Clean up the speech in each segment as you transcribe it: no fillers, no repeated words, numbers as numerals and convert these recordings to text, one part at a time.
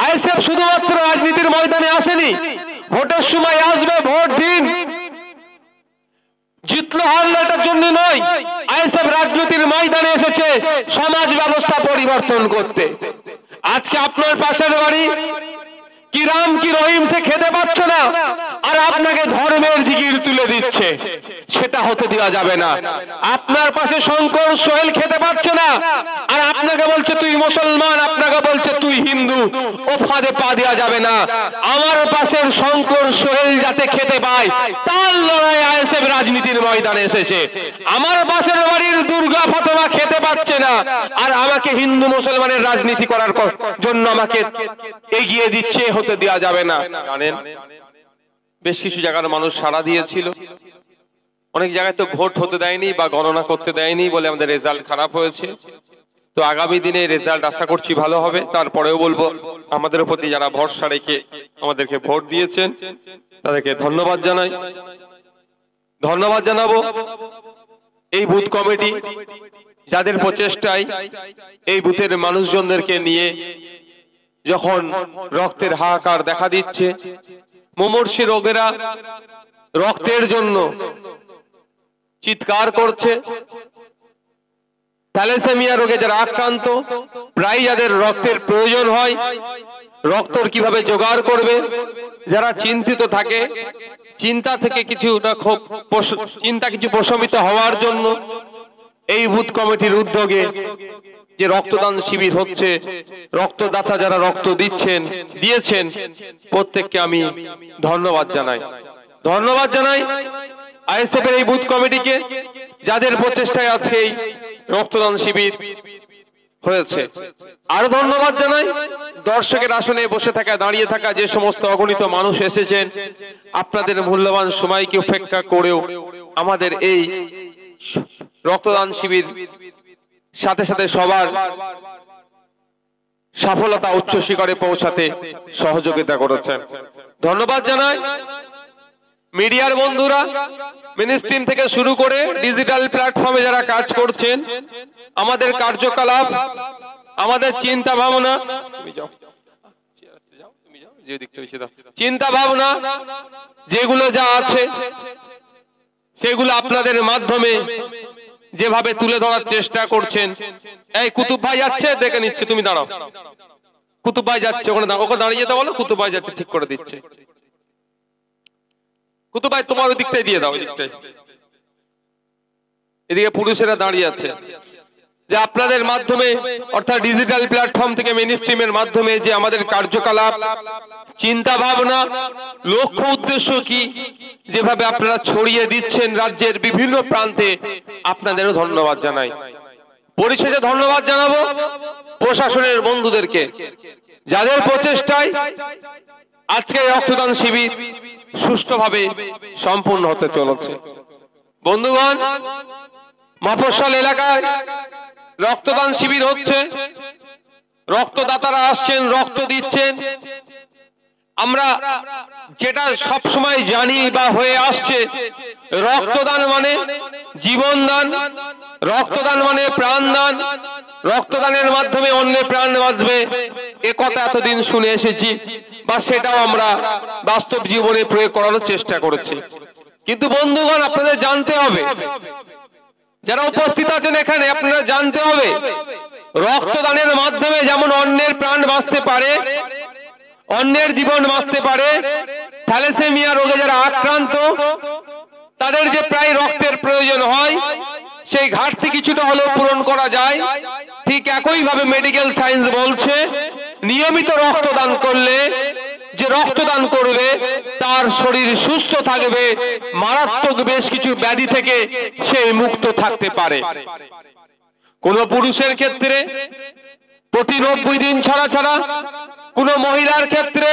ISF শুধুমাত্র রাজনীতির ময়দানে আসেনি, ভোটের সময় আসবে, ভোট দিন, জিতলো হারলো এটার জন্য নয়। আইএসএফ রাজনীতির ময়দানে এসেছে সমাজ ব্যবস্থা পরিবর্তন করতে। আজকে আপনার পাশের বাড়ি কি রাম কি রহিম সে খেতে পাচ্ছে না, আর আপনাকে ধর্মের জিগির তুলে দিচ্ছে, সেটা হতে দেওয়া যাবে না। আপনার পাশে শঙ্কর সোহেল খেতে পাচ্ছে না, আর আপনাকে বলছে তুই মুসলমান, আপনাকে বলছে তুই হিন্দু, ও ফাঁদে পা দেওয়া যাবে না। আমার পাশের শঙ্কর সোহেল যাতে খেতে পায় তার লড়াই আইএসএফ রাজনীতির ময়দানে এসেছে। আমার পাশের বাড়ির দুর্গা ফাতেমা খেতে পাচ্ছে না, আর আমাকে হিন্দু মুসলমানের রাজনীতি করার জন্য আমাকে এগিয়ে দিচ্ছে, হতে দেওয়া যাবে না। জানেন, বেশ কিছু জায়গার মানুষ সাড়া দিয়েছিল, অনেক জায়গায় তো ভোট হতে দেয়নি বা গণনা করতে দেয়নি বলে আমাদের রেজাল্ট খারাপ হয়েছে। তো আগামী দিনে রেজাল্ট আশা করছি ভালো হবে। তারপরেও বলবো, আমাদের প্রতি যারা ভরসা রেখে আমাদেরকে ভোট দিয়েছেন তাদেরকে ধন্যবাদ জানাই। ধন্যবাদ জানাবো এই বুথ কমিটি, যাদের প্রচেষ্টায় এই বুথের মানুষজনদেরকে নিয়ে যখন রক্তের হাহাকার দেখা দিচ্ছে, মুমূর্ষু রোগীরা রক্তের জন্য চিৎকার করছে, থ্যালাসেমিয়া রোগে যারা আক্রান্ত, প্রায় যাদের রক্তের প্রয়োজন হয়, রক্ত কিভাবে জোগাড় করবে, যারা চিন্তিত থাকে, চিন্তা থেকে কিছুটা কিছু প্রশমিত হওয়ার জন্য এই বুথ কমিটির উদ্যোগে যে রক্তদান শিবির হচ্ছে, রক্তদাতা যারা রক্ত দিয়েছেন প্রত্যেককে আমি ধন্যবাদ জানাই। ধন্যবাদ জানাই আইএসএফ এর এই বুথ কমিটিকে, যাদের প্রচেষ্টায় আজকে এই রক্তদান শিবির হয়েছে। আরো ধন্যবাদ জানাই দর্শকের আসনে বসে থাকা, দাঁড়িয়ে থাকা যে সমস্ত অগণিত মানুষ এসেছেন, আপনাদের মূল্যবান সময়কে উপেক্ষা করেও আমাদের এই রক্তদান শিবির সাথে সাথে সবার সফলতা উচ্চ শিখরে পৌঁছাতে সহযোগিতা করেছেন। ধন্যবাদ জানাই মিডিয়ার বন্ধুরা, মিনিস্ট্রিম থেকে শুরু করে ডিজিটাল প্ল্যাটফর্মে যারা কাজ করছেন, আমাদের কার্যকলাপ, আমাদের চিন্তা ভাবনা, যেগুলো যা আছে সেগুলো আপনাদের মাধ্যমে যেভাবে তুলে ধরার চেষ্টা করছেন। এই কুতুব ভাই যাচ্ছে, দেখে নিচ্ছে, তুমি দাঁড়াও, কুতুব ভাই যাচ্ছে, ওখানে দাঁড়িয়ে যেতে বলো, কুতুব ভাই যাচ্ছে, ঠিক করে দিচ্ছে। কুতুব ভাই তোমার ওই দিকটাই দিয়ে দাও, ওই দিকটাই, এদিকে পুরুষেরা দাঁড়িয়ে আছে। যে আপনাদের মাধ্যমে, অর্থাৎ ডিজিটাল প্ল্যাটফর্ম থেকে মেইনস্ট্রিমের মাধ্যমে যে আমাদের কার্যকলাপ, চিন্তা ভাবনা, লক্ষ্য উদ্দেশ্য কি, যেভাবে আপনারা ছড়িয়ে দিচ্ছেন রাজ্যের বিভিন্ন প্রান্তে, আপনাদেরও ধন্যবাদ জানাই। পরিশেষে ধন্যবাদ জানাবো প্রশাসনের বন্ধুদেরকে, যাদের প্রচেষ্টায় আজকে রক্তদান শিবির সুষ্ঠুভাবে সম্পূর্ণ হতে চলেছে। বন্ধুগণ, মফস্বল এলাকায় রক্তদান শিবির হচ্ছে, রক্তদাতারা আসছেন, রক্ত দিচ্ছেন। আমরা যেটা সব সময় জানি বা হয়ে আসছে, রক্তদান মানে জীবনদান, রক্তদান মানে প্রাণদান, রক্তদানের মাধ্যমে অন্যের প্রাণ বাঁচবে, এ কথা এতদিন শুনে এসেছি, বা সেটাও আমরা বাস্তব জীবনে প্রয়োগ করার চেষ্টা করেছি। কিন্তু বন্ধুগণ, আপনাদের জানতে হবে, যারা উপস্থিত আছেন এখানে, আপনারা জানতে হবে রক্তদানের মাধ্যমে যেমন অন্যের প্রাণ বাঁচতে পারে, অন্যের জীবন বাঁচতে পারে, থ্যালাসেমিয়া রোগে যারা আক্রান্ত তাদের যে প্রায় রক্তের প্রয়োজন হয়, সেই ঘাটতি কিছুটা হলেও পূরণ করা যায়। ঠিক একইভাবে মেডিকেল সায়েন্স বলছে, নিয়মিত রক্তদান করলে যে রক্তদান করবে তার শরীর সুস্থ থাকবে, মারাত্মক বেশ কিছু ব্যাধি থেকে সে মুক্ত থাকতে পারে। কোন পুরুষের ক্ষেত্রে প্রতি 90 দিন ছাড়া ছাড়া, কোন মহিলার ক্ষেত্রে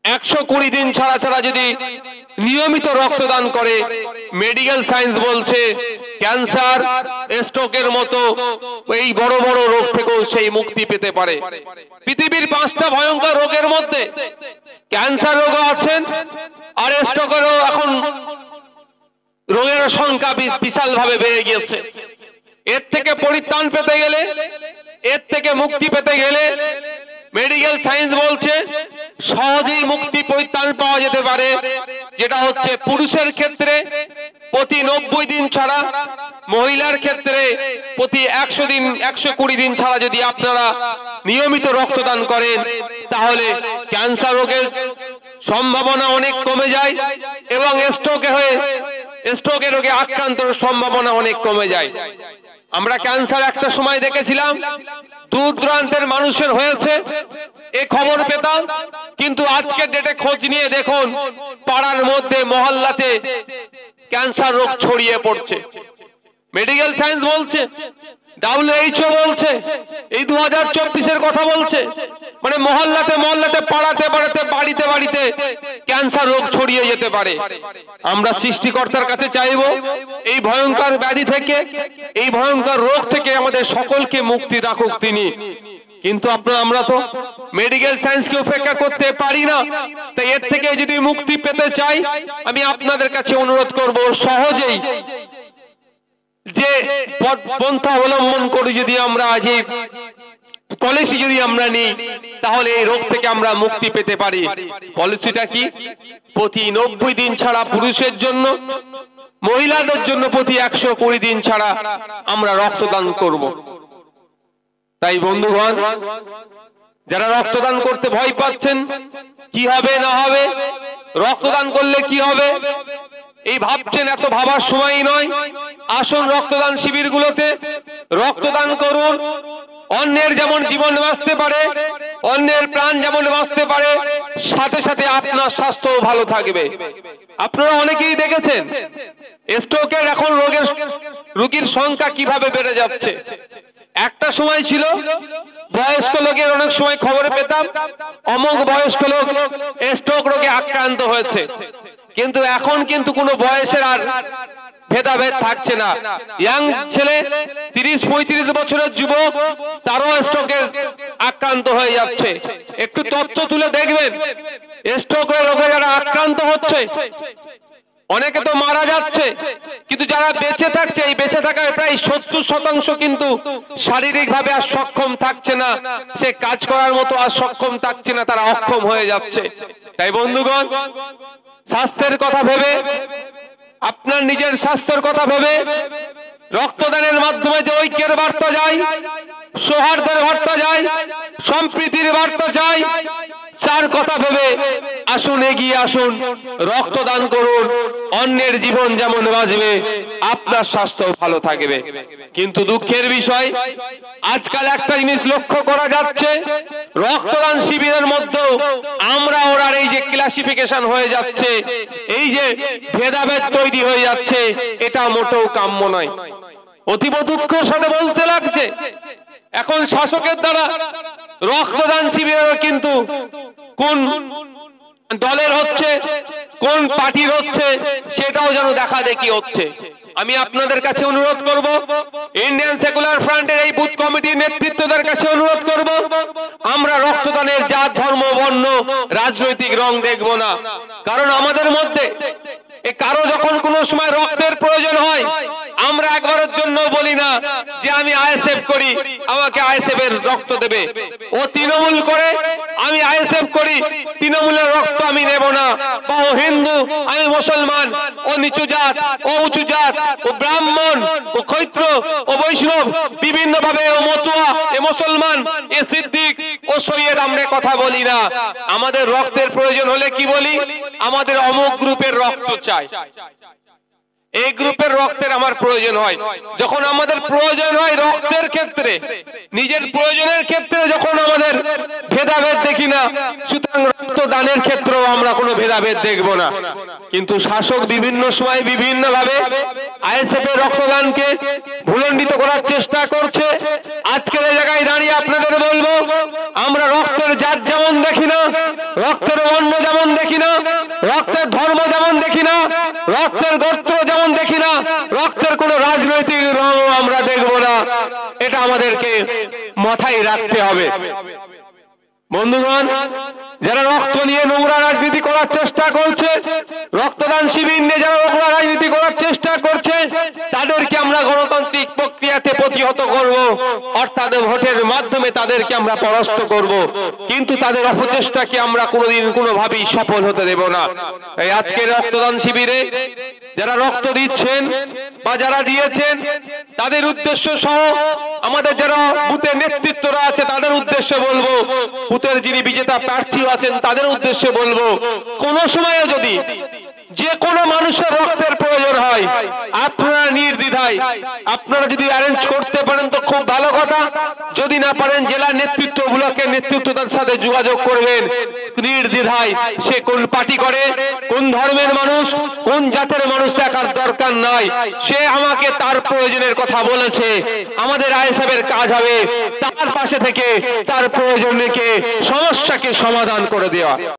120 দিন ছাড়া ছাড়া যদি নিয়মিত রক্তদান করে, মেডিকেল সায়েন্স বলছে ক্যান্সার, স্ট্রোকের মতো এই বড় বড় রোগ থেকেও সেই মুক্তি পেতে পারে। পৃথিবীর 5টা ভয়ঙ্কর রোগের মধ্যে ক্যান্সার রোগও আছেন, আর স্ট্রোকেরও এখন রোগের সংখ্যা বিশাল ভাবে বেড়ে গিয়েছে। এর থেকে পরিত্রাণ পেতে গেলে, এর থেকে মুক্তি পেতে গেলে মেডিকেল সায়েন্স বলছে সহজেই মুক্তি পরিত্রাণ পাওয়া যেতে পারে, যেটা হচ্ছে পুরুষের ক্ষেত্রে প্রতি 90 দিন ছাড়া, মহিলার ক্ষেত্রে প্রতি 100 দিন 120 দিন ছাড়া যদি আপনারা নিয়মিত রক্তদান করেন তাহলে ক্যান্সার রোগের সম্ভাবনা অনেক কমে যায় এবং স্ট্রোকের রোগে আক্রান্তের সম্ভাবনা অনেক কমে যায়। আমরা ক্যান্সার একটা সময় দেখেছিলাম দূর দূরান্তের মানুষের হয়েছে এই খবর পেতাম, কিন্তু আজকের ডেটে খোঁজ নিয়ে দেখুন পাড়ার মধ্যে মহল্লাতে ক্যান্সার রোগ ছড়িয়ে পড়ছে। মেডিকেল সায়েন্স বলছে, WHO বলছে, এই 2024-এর কথা বলছে, মানে মহল্লাতে মহল্লাতে, পাড়াতে পাড়াতে, বাড়িতে বাড়িতে ক্যান্সার রোগ ছড়িয়ে যেতে পারে। আমরা সৃষ্টিকর্তার কাছে চাইবো এই ভয়ঙ্কর ব্যাধি থেকে, এই ভয়ঙ্কর রোগ থেকে আমাদের সকলকে মুক্তি রাখুক তিনি। কিন্তু আমরা তো মেডিকেল সায়েন্সকে উপেক্ষা করতে পারি না, তাই এর থেকে যদি মুক্তি পেতে চাই আমি আপনাদের কাছে অনুরোধ করব সহজেই যে পন্থা অবলম্বন করি, যদি আমরা আজ এই পলিসি যদি আমরা নিই তাহলে এই রোগ থেকে আমরা মুক্তি পেতে পারি। পলিসিটা কি? প্রতি 90 দিন ছাড়া পুরুষের জন্য, মহিলাদের জন্য প্রতি 120 দিন ছাড়া আমরা রক্তদান করব। তাই বন্ধুগণ, যারা রক্তদান করতে ভয় পাচ্ছেন কি হবে না হবে, রক্তদান করলে কি হবে এই ভাবছেন, এত ভাবার সময় নয়। আসুন রক্তদান শিবিরগুলোতে রক্তদান করুন। অন্যের যেমন জীবন বাঁচতে পারে, অন্যের প্রাণ যেমন বাঁচতে পারে, সাথে সাথে আপনার স্বাস্থ্য ভালো থাকবে। আপনারা অনেকেই দেখেছেন স্ট্রোকের এখন রোগীর সংখ্যা কিভাবে বেড়ে যাচ্ছে। একটা সময় ছিল বয়স্ক লোকের অনেক সময় খবরে পেতাম অমুক বয়স্ক লোক স্ট্রোক রোগে আক্রান্ত হয়েছে, কিন্তু এখন কিন্তু কোনো বয়সের আর ভেদাভেদ থাকছে না। ইয়াং ছেলে 30-35 বছরের যুবক তারও স্ট্রোকের আক্রান্ত হয়ে যাচ্ছে। একটু তথ্য তুলে দেখবেন, স্ট্রোকের রোগে যারা আক্রান্ত হচ্ছে অনেকে তো মারা যাচ্ছে, কিন্তু যারা বেঁচে থাকছে এই বেঁচে থাকার প্রায় 70% কিন্তু শারীরিকভাবে আর সক্ষম থাকছে না, সে কাজ করার মতো আর সক্ষম থাকছে না, তারা অক্ষম হয়ে যাচ্ছে। তাই বন্ধুগণ, স্বাস্থ্যের কথা ভেবে, আপনার নিজের স্বাস্থ্যের কথা ভেবে রক্তদানের মাধ্যমে যে ঐক্যের বার্তা যায়, সৌহার্দ্যের বার্তা যায়, সম্প্রীতির বার্তা যায়, চার কথা ভেবে আসুন এগিয়ে আসুন, রক্তদান করুন। অন্যের জীবন যেমন বাঁচবে আপনার স্বাস্থ্য ভালো থাকবে। কিন্তু দুঃখের বিষয় আজকাল একটা জিনিস লক্ষ্য করা যাচ্ছে, রক্তদান শিবিরের মধ্যেও আমরা ওরার এই যে ক্লাসিফিকেশন হয়ে যাচ্ছে, এই যে ভেদাভেদ তৈরি হয়ে যাচ্ছে, এটা মোটেও কাম্য নয়। অতীব দুঃখের সাথে বলতে লাগছে এখন শাসকের দ্বারা রক্তদান শিবিরেরও কিন্তু কোন দলের হচ্ছে, কোন পার্টির হচ্ছে, সেটাও যেন দেখা দেখি হচ্ছে। আমি আপনাদের কাছে অনুরোধ করব, ইন্ডিয়ান সেকুলার ফ্রন্টের এই বুথ কমিটির নেতৃত্বদের কাছে অনুরোধ করব, আমরা রক্তদানের জাত, ধর্ম, বর্ণ, রাজনৈতিক রং দেখব না। কারণ আমাদের মধ্যে কারো যখন কোনো সময় রক্তের প্রয়োজন হয়, আমরা একবারের জন্য বলি না যে আমি আইএসএফ করি, আমাকে আইএসএফ এর রক্ত দেবে। ও তৃণমূল করে, আমি আইএসএফ করি, তৃণমূলের রক্ত আমি নেব না। বা ও হিন্দু, আমি মুসলমান, ও নিচু জাত, ও উঁচু জাত, ও ব্রাহ্মণ, ও ক্ষত্র, ও বৈষ্ণব, বিভিন্ন ভাবে ও মতুয়া, এ মুসলমান, এ সিদ্দিক, ও সৈয়দ, আমরা কথা বলি না। আমাদের রক্তের প্রয়োজন হলে কি বলি? আমাদের অমুক গ্রুপের রক্ত চাই, এই গ্রুপের রক্তের আমার প্রয়োজন হয়। যখন আমাদের প্রয়োজন হয় রক্তের ক্ষেত্রে, নিজের প্রয়োজনের ক্ষেত্রে যখন আমাদের ভেদাভেদ দেখি না, সুতরাং রক্তদানের ক্ষেত্রেও আমরা কোনো ভেদাভেদ দেখব না। কিন্তু শাসক বিভিন্ন সময় বিভিন্ন ভাবে আইএসএফ এর রক্তদানকে ভুলণ্ডিত করার চেষ্টা করছে। আজকের এই জায়গায় দাঁড়িয়ে আপনাদের বলবো, আমরা রক্তের জাত যেমন দেখি না, রক্তের বর্ণ যেমন দেখি না, রক্তের ধর্ম যেমন দেখি না, রক্তের গোত্র যেমন দেখি না, রক্তের কোন রাজনৈতিক রং আমরা দেখব না। এটা আমাদেরকে মাথায় রাখতে হবে। বন্ধুগণ, যারা রক্ত নিয়ে নোংরা রাজনীতি করার চেষ্টা করছে, রক্তদান শিবির নিয়ে যারা নোংরা রাজনীতি করার চেষ্টা করছে, তাদেরকে আমরা গণতান্ত্রিক প্রক্রিয়াতে প্রতিহত করব, অর্থাৎ ভোটের মাধ্যমে তাদেরকে আমরা পরাস্ত করব। কিন্তু তাদের অপচেষ্টাকে আমরা কোনোদিন কোনোভাবেই সফল হতে দেব না। এই আজকের রক্তদান শিবিরে যারা রক্ত দিচ্ছেন বা যারা দিয়েছেন, তাদের উদ্দেশ্য সহ আমাদের যারা বুথের নেতৃত্বরা আছে তাদের উদ্দেশ্যে বলবো, বুথের যিনি বিজেতা প্রার্থী আছেন তাদের উদ্দেশ্যে বলবো, কোন সময়ও যদি যে কোনো মানুষের রক্তের প্রয়োজন হয়, আপনারা নির্দ্বিধায় আপনারা যদি অ্যারেঞ্জ করতে পারেন তো খুব ভালো কথা, যদি না পারেন জেলা নেতৃত্ব ব্লকের নেতৃত্বদের সাথে যোগাযোগ করবেন। নির্দ্বিধায় সে কোন পার্টি করে, কোন ধর্মের মানুষ, কোন জাতের মানুষ দেখার দরকার নাই। সে আমাকে তার প্রয়োজনের কথা বলেছে, আমাদের আই সাহেবের কাজ হবে তার পাশে থেকে তার প্রয়োজনকে সমস্যাকে সমাধান করে দেওয়া।